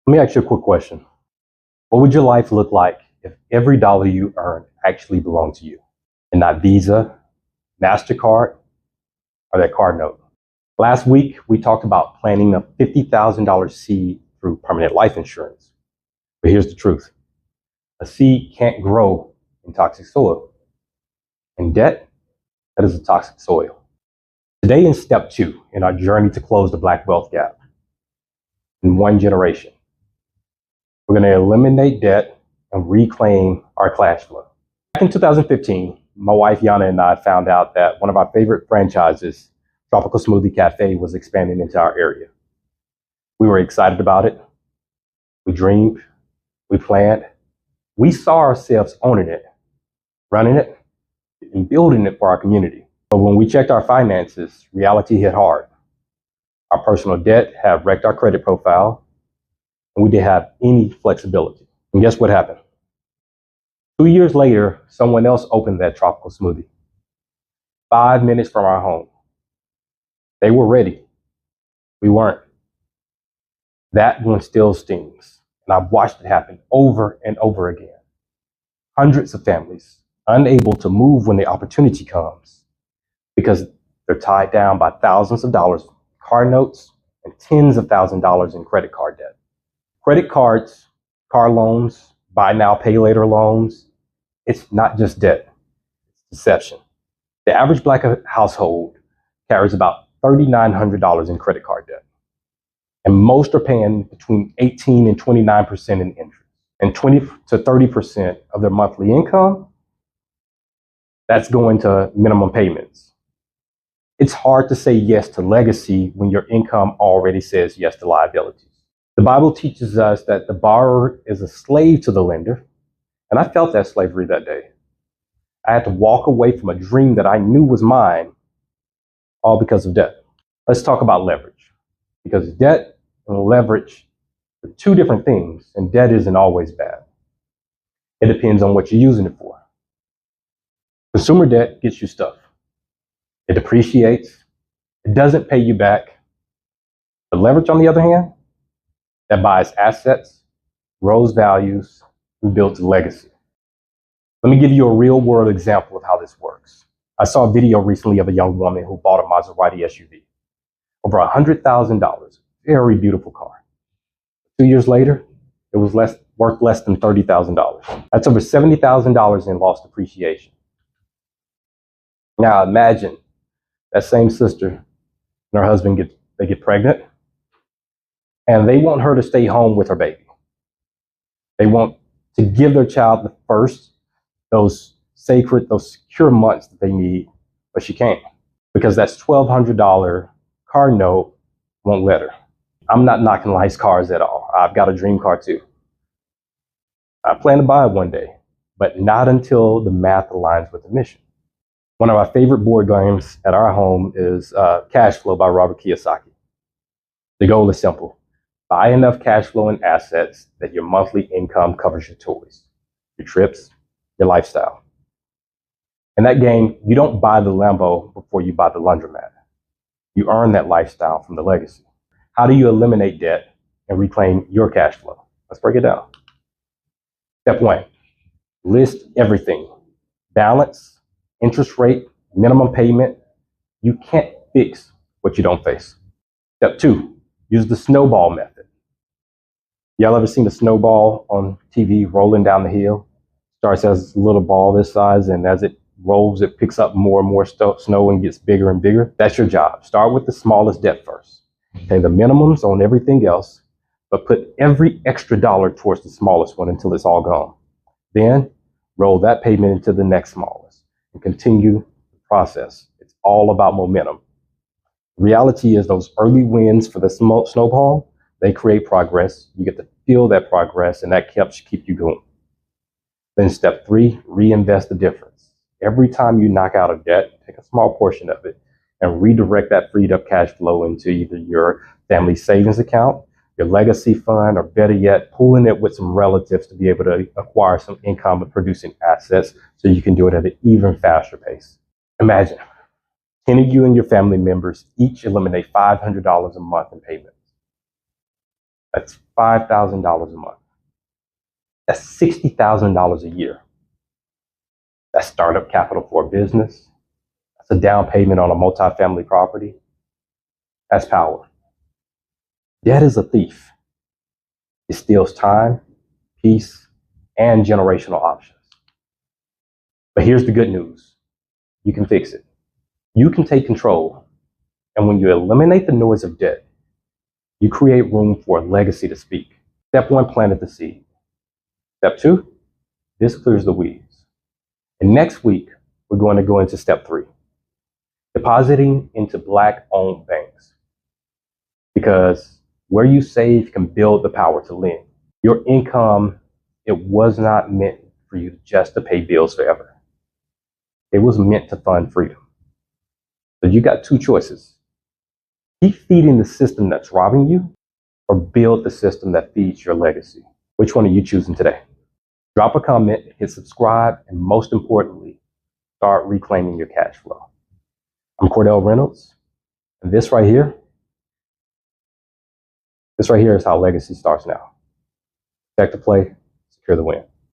Let me ask you a quick question. What would your life look like if every dollar you earn actually belonged to you and not Visa, MasterCard, or that card note? Last week, we talked about planting a $50,000 seed through permanent life insurance. But here's the truth. A seed can't grow in toxic soil. And debt, that is a toxic soil. Today in step 2 in our journey to close the Black wealth gap in one generation, we're going to eliminate debt and reclaim our cash flow. Back in 2015, my wife Yana and I found out that one of our favorite franchises, Tropical Smoothie Cafe, was expanding into our area. We were excited about it. We dreamed, we planned. We saw ourselves owning it, running it, and building it for our community. But when we checked our finances, reality hit hard. Our personal debt had wrecked our credit profile, and we didn't have any flexibility. And guess what happened? 2 years later, someone else opened that tropical smoothie, 5 minutes from our home. They were ready. We weren't. That one still stings. And I've watched it happen over and over again. Hundreds of families unable to move when the opportunity comes because they're tied down by thousands of dollars in car notes and tens of thousands of dollars in credit card debt. Credit cards, car loans, buy now, pay later loans, it's not just debt, it's deception. The average Black household carries about $3,900 in credit card debt. And most are paying between 18 and 29% in interest. And 20 to 30% of their monthly income, that's going to minimum payments. It's hard to say yes to legacy when your income already says yes to liabilities. The Bible teaches us that the borrower is a slave to the lender. And I felt that slavery that day. I had to walk away from a dream that I knew was mine, all because of debt. Let's talk about leverage. Because debt and leverage are two different things, and debt isn't always bad. It depends on what you're using it for. Consumer debt gets you stuff. It depreciates. It doesn't pay you back. But leverage, on the other hand, that buys assets, grows values, and builds legacy. Let me give you a real world example of how this works. I saw a video recently of a young woman who bought a Maserati SUV. Over $100,000. Very beautiful car. 2 years later, it was worth less than $30,000. That's over $70,000 in lost depreciation. Now imagine that same sister and her husband get pregnant, and they want her to stay home with her baby. They want to give their child the first, those sacred, those secure months that they need, but she can't because that $1,200 car note won't let her. I'm not knocking nice cars at all. I've got a dream car too. I plan to buy it one day, but not until the math aligns with the mission. One of our favorite board games at our home is Cashflow by Robert Kiyosaki. The goal is simple. Buy enough cash flow and assets that your monthly income covers your toys, your trips, your lifestyle. In that game, you don't buy the Lambo before you buy the laundromat. You earn that lifestyle from the legacy. How do you eliminate debt and reclaim your cash flow? Let's break it down. Step 1, list everything. Balance, interest rate, minimum payment. You can't fix what you don't face. Step 2, use the Snowball Method. Y'all ever seen a snowball on TV rolling down the hill? Starts as a little ball this size, and as it rolls, it picks up more and more snow and gets bigger and bigger. That's your job. Start with the smallest debt first. Pay the minimums on everything else, but put every extra dollar towards the smallest one until it's all gone. Then roll that payment into the next smallest and continue the process. It's all about momentum. Reality is those early wins for the snowball, they create progress. You get to feel that progress, and that helps keep you going. Then step 3, reinvest the difference. Every time you knock out a debt, take a small portion of it and redirect that freed up cash flow into either your family savings account, your legacy fund, or better yet, pooling it with some relatives to be able to acquire some income and producing assets so you can do it at an even faster pace. Imagine 10 of you and your family members each eliminate $500 a month in payments. That's $5,000 a month. That's $60,000 a year. That's startup capital for a business. That's a down payment on a multifamily property. That's power. Debt is a thief. It steals time, peace, and generational options. But here's the good news. You can fix it. You can take control. And when you eliminate the noise of debt, you create room for a legacy to speak. Step 1, planted the seed. Step 2, this clears the weeds. And next week, we're going to go into step 3, depositing into Black-owned banks. Because where you save can build the power to lend. Your income, it was not meant for you just to pay bills forever. It was meant to fund freedom. So you got 2 choices. Keep feeding the system that's robbing you, or build the system that feeds your legacy. Which one are you choosing today? Drop a comment, hit subscribe, and most importantly, start reclaiming your cash flow. I'm Cordell Reynolds, and this right here is how legacy starts now. Protect the play, secure the win.